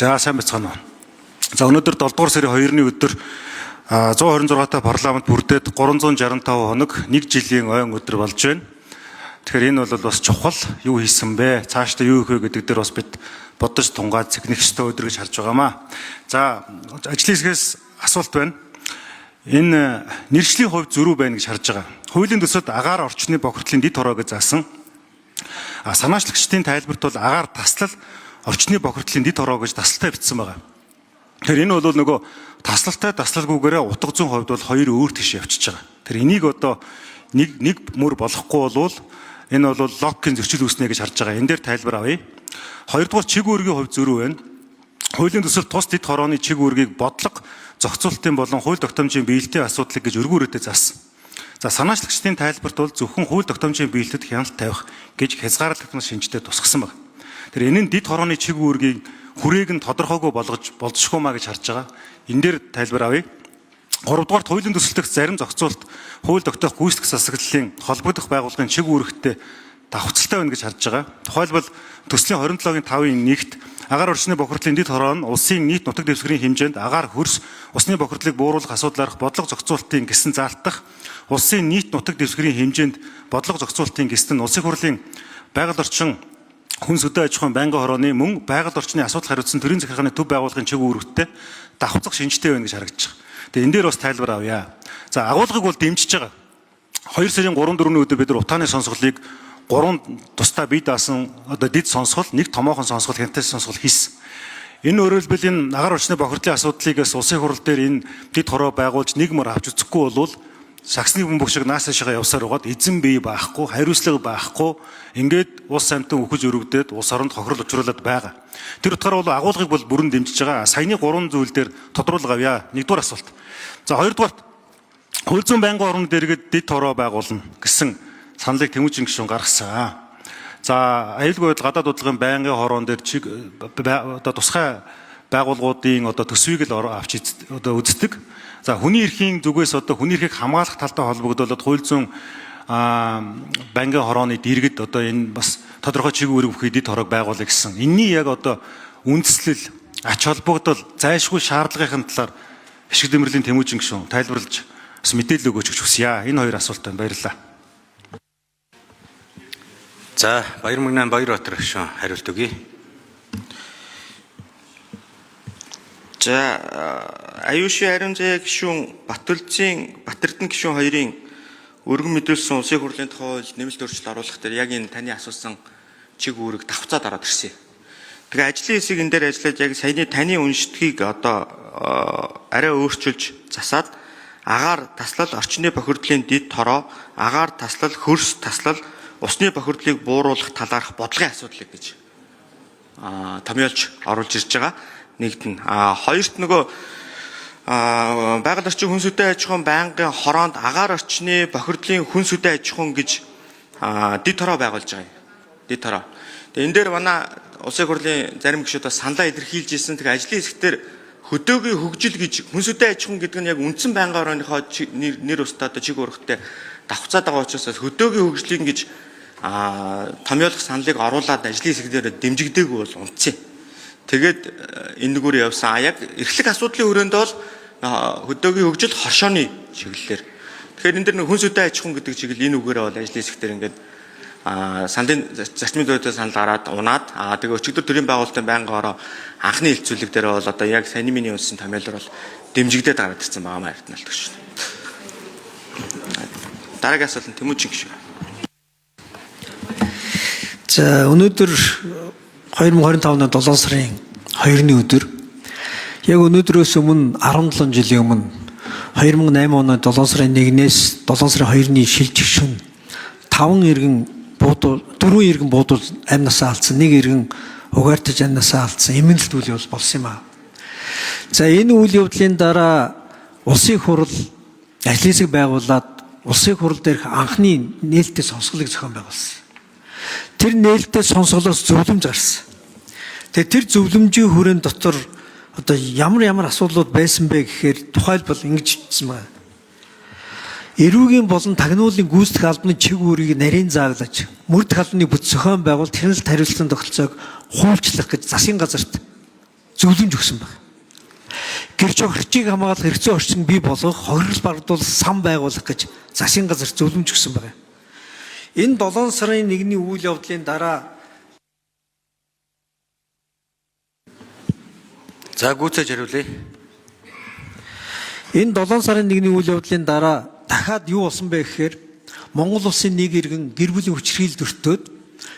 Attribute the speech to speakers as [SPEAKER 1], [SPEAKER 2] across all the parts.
[SPEAKER 1] За сайн бацгаана уу. За өнөөдөр 7 дугаар сарын 2-ны өдөр 126 та парламент бүрдээд 365 хоног 1 жилийн ойн өдөр болж байна. Тэгэхээр энэ бол бас чухал юу хийсэн бэ? Цаашдаа юу хийх вэ гэдэг дээр бас бид бодож тунгаад цэгнэх ёстой өдөр гэж харж байгаамаа. За ажлын хэсгээс асуулт байна. Энэ нэршлийн хувьд зөрүү байна гэж харж байгаа. Хуулийн төсөлд агаар орчны бохирдлын дэд хороо гэж заасан. Санаачлагчдын тайлбарт бол агаар таслал орчны бохирдлын дэд хороо гэж тасалтай бичсэн байгаа. Тэгэхээр энэ бол нөгөө таслалтай таслалгүйгээрээ утга зүйн хувьд бол хоёр өөр тийш явчихж байгаа. Тэр энийг одоо нэг мөр болохгүй болвол энэ бол логикийн зөрчил үүснэ гэж харж байгаа. Энэ дээр тайлбар авъя. Хоёрдугаар чиг үүргийн хувьд зөрүү байна. Хуулийн төсөлд тус дэд хорооны чиг үүргийг бодлого зохицуулалтын болон хууль тогтоомжийн биелэлтийн асуудлыг гэж өргүүрээдээ заасан. За санаачлагчдын тайлбарт бол зөвхөн хууль тогтоомжийн биелэлтэд хяналт тавих гэж хязгаарлагдмал шинжтэй тусгасан байна. Тэр энэ нь дэд хорооны чиг үүргийг хүрээг нь тодорхойгүй болгож болзошгүй маа гэж харж байгаа. Энэ дээр тайлбар авъя. 3 дугаарт хуулийн төсөлдөх зарим зохицуулалт хууль тогтоох гүйцэтгэх засаглалын холбогдох байгууллагын чиг үүрэгтэй давхцалтай байна гэж харж байгаа. Тухайлбал төслийн 27-гийн 5-ын 1-т агаар орчны бохирдлын дэд хороо нь улсын нийт нутаг дэвсгэрийн хэмжээнд агаар хөрс усны бохирдлыг бууруулах асуудлаарх бодлого зохицуулалтын гэсэн заалтах улсын нийт нутаг дэвсгэрийн хэмжээнд бодлого зохицуулалтын гэсэнд нь улсын хурлын байгаль орчин хүнс хөдөө аж ахуйн байнгын хорооны мөн байгаль орчны асуудал хариуцсан төрийн захиргааны төв байгууллагын чиг үүрэгтэй давхцах шинжтэй байна гэж харагдаж байгаа. Тэгээ энэ дээр бас тайлбар авъя. За агуулгыг бол дэмжиж байгаа. 2 сарын 3-4-ний өдөр бид нар утааны сонсголыг 3 тусдаа бие даасан одоо дид сонсгол, нэг томоохон сонсгол, хяналтын сонсгол хийсэн. Энэ өөрөлдвөл энэ агаар орчны бохирдлын асуудлыг улсын хурал дээр энэ дид хороо байгуулж нэг мөр авч үзэхгүй болвол саксны бөмбөг шиг наасаашаа явсаар угаад эзэн бие байхгүй, хариуцлага байхгүй, ингээд улс амьтан өгөж өргөдөөд улс оронд хохирол учруулад байгаа. Тэр утгаараа бол агуулгыг бол бүрэн дэмжиж байгаа. Саяны 3 зүйл дээр тодруулга авъя. Нэгдүгээр асуулт. За хоёрдугаарт хууль зүйн байнгын орон дээргэд дид хороо байгуулна гэсэн саналыг Тэмүүжин гишүүн гаргасан. За аюулгүй байдал гадаад бодлогын байнгын хороон дээр чиг одоо тусгай байгууллагуудын одоо төсвийг л авч одоо үздэг. За хүний эрхийн зүгээс одоо хүний эрхийг хамгаалах талтай холбогдуулаад хууль зүйн байнгын хорооны дэргэд одоо энэ бас тодорхой чиг үүрэг бүхий дэд хороог байгуулъя гэсэн. Энийний яг одоо үндслэл, ач холбогдол, зайлшгүй шаардлагын талаар Ашиг Дэмэрлийн Тэмүүжин гишүүн тайлбарлаж бас мэдээлэл өгөөч гэж хүсье. Энэ хоёр асуулт байна. Баярлалаа.
[SPEAKER 2] За Баярмагнаа Баярбаатар гишүүн хариулт өгье.
[SPEAKER 3] За Аюуши Ариунзаа гишүүн Батэрдэн гишүүн хоёрын өргөн мэдүүлсэн улсын хурлын тухай нэмэлт өөрчлөлт оруулах дээр яг энэ таны асуусан чиг үүрэг давхцаад ороод ирсэн. Тэгээ ажлын хэсэг энэ дээр ажиллаж яг саяны таны үншдгийг одоо арай өөрчилж засаад агаар таслал орчны бохирдлын дэд хороо, агаар таслал, хөрс таслал, усны бохирдлыг бууруулах талаарх бодлогын асуудлыг гэж томьёолж оруулж ирж байгаа. Нэгт нь хоёрт нөгөө байгаль орчин хүнс хөдөө аж ахуйн байнгын хороонд агаар орчны бохирдлын хүнс хөдөө аж ахуйн гэж дэд хороо байгуулж байгаа юм. Дэд хороо. Тэгээ энэ дээр манай улсын хурлын зарим гишүүд бас саналаа илэрхийлж ирсэн. Тэгээ ажлын хэсгээр хөдөөгийн хөгжил гэж хүнс хөдөө аж ахуйн гэдэг нь яг үндсэн байнгын хорооныхоо нэр өстой одоо чиг үүрэгтэй давхцаад байгаа учраас хөдөөгийн хөгжлийг гэж томьёолох саналыг оруулаад ажлын хэсгээр дэмжигдээгүй бол унтцیں۔ Тэгээд энэ нүгээр явсан. Яг эрхлэх асуудлын хүрээнд бол хөдөөгийн хөгжил хоршооны чиглэлээр. Тэгэхээр энэ дэр хүнс хөдөө аж ахуйн гэдэг чиглэл энэ үгээрээ бол ажлын хэсгээр ингээд саналын зарчмын зүйтэй санал гараад унаад тэгээ өчигдөр төрийн байгуулалтын байнгын хороо анхны хилцүүлэг дээр бол одоо яг саяны миний үнсэн томьёолоор бол дэмжигдээд гараад ирсэн байгаа маа эрдэнэлт гэж. Дараагийн асуулт нь Тэмүүжин гишүүн.
[SPEAKER 4] За өнөөдөр 2025 оны 7 сарын 2-ны өдөр яг өнөөдрөөс өмнө 17 жилийн өмнө 2008 оны 7 сарын 1-ээс 7 сарын 2-ны шилжих шөнө 4 иргэн буудал амнасаа алдсан, 1 иргэн угаартаж амнасаа алдсан эмгэнэлт үйл явдал болсон юм аа. За энэ үйл явдлын дараа улсын хурал ажлын хэсэг байгуулад улсын хурал дээрх анхны нээлттэй сонсголыг зохион байгуулсан. Тэр нээлттэй сонсголоос зөвлөмж гарсан. Тэгээ тэр зөвлөмжийн хүрээнд дотор одоо ямар асуудлууд байсан бэ гэхээр тухайлбал ингэж хэлсэн байна. Эрүүгийн болон тагнуулын гүйцэтгэх албаны чиг үүргийг нарийн зааглаж, мөрдөх албаны бүт зохион байгуулалт хяналт хариуцлагын тогтолцоог хуульчлах гэж засгийн газарт зөвлөмж өгсөн байна. Гэрч орчийг хамгаалах хэрэгцээ орчин бий болгох, хохирол багдуулах, сан байгуулах гэж засгийн газар зөвлөмж өгсөн байна. Энэ 7 сарын 1-ний үйл явдлын дараа
[SPEAKER 2] За гүйцээж хариулъя.
[SPEAKER 4] энэ 7 сарын 1-ний үйл явдлын дараа дахиад юу болсон бэ гэхээр Монгол улсын нэг иргэн гэр бүлийн хүчирхийлэлд өртөөд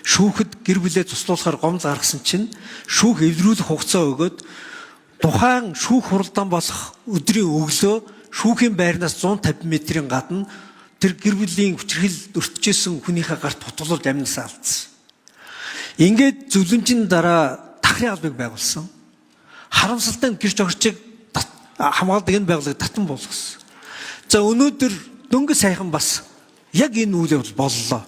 [SPEAKER 4] шүүхэд гэр бүлээ туслуулахаар гомдол гаргасан чинь шүүх эвдрүүлэх хугацаа өгөөд тухайн шүүх хуралдаан болох өдрийн өглөө шүүхийн байрнаас 150 метрийн гадна тэр гэр бүлийн хүчирхийлэлд өртөжсэн хүнийхээ гарт путгалууд амнасаа алдсан. Ингээд зөвлөмжийн дараа дахрын албыг байгуулсан. Харамсалтай нь гэрч орчийг хамгаалдаг энэ байгууллагыг татан болгосон. За өнөөдөр дөнгөж сайхан бас яг энэ үйл явдал боллоо.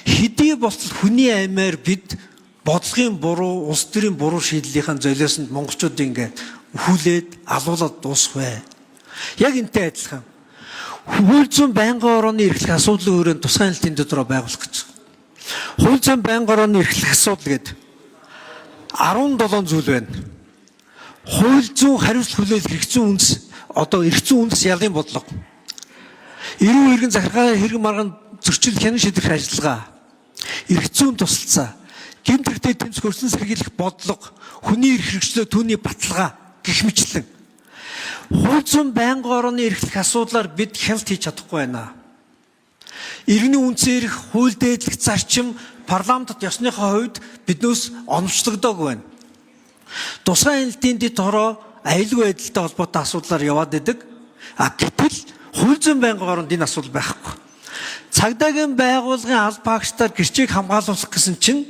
[SPEAKER 4] Хэдий болтол хүний аймаар бид бодлогын буруу, улс төрийн буруу шийдлийнхэн золиосонд монголчуудын ингээд хүлээд алуулаад дуусах вэ. Яг энтэй адилхан. Хууль зүйн байнгын орооны эрхлэх асуудлын өрөөнд тусгай хяналтын дотроо байгуулах гэж. Хууль зүйн байнгын орооны эрхлэх асуудал гэдэг 17 зүйл байна. Хууль зүйн хариуцлага хүлээх эрх зүйн үндэс, одоо эрх зүйн үндэс ялын бодлого. Эрүүл иргэн захиргааны хэрэг маргаан зөрчил хянан шийдэх ажиллагаа, эрх зүйн тусалцаа, гэмт хэрэгтээ тэмцэх өрсөн сэргийлэх бодлого, хүний эрх хэрэгчлөө түүний баталгаа гэх мэтлэн хууль зүйн байнгын орооны эрхлэх асуудлаар бид хяналт хийж чадахгүй байна. Иргэний үндсэн эрх, хууль дээдлэх зарчим парламентод ёсныхоо хувьд биднээс оновчлогдоогүй байна. Тусгай хяналтын дэд хороо аюулгүй байдалтай холбоотой асуудлаар яваад идэг. Гэтэл хууль зүйн байнгын ороонд энэ асуудал байхгүй. Цагдаагийн байгууллагын аль багштаар гэрчийг хамгаалуулах гэсэн чинь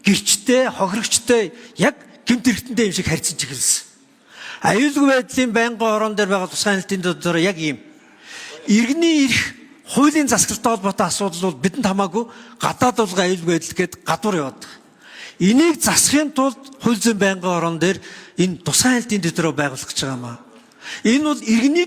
[SPEAKER 4] гэрчтэй, хохирогчтой яг гэмт хэрэгтэндээ юм шиг харьцаж эхэлсэн. Аюулгүй байдлын байнгын ороон дээр байгаа тусгай хяналтын дотор яг ийм иргэний эрх, хуулийн засаглалтай холбоотой асуудал бол бидэнд хамаагүй гадаад улгын аюулгүй байдал гээд гадуур яваад байгаа. Энийг засахын тулд хууль зүйн байнгын орон дээр энэ тусгай хяналтын дотор байгуулах гэж байгаа юм аа. Энэ бол иргэний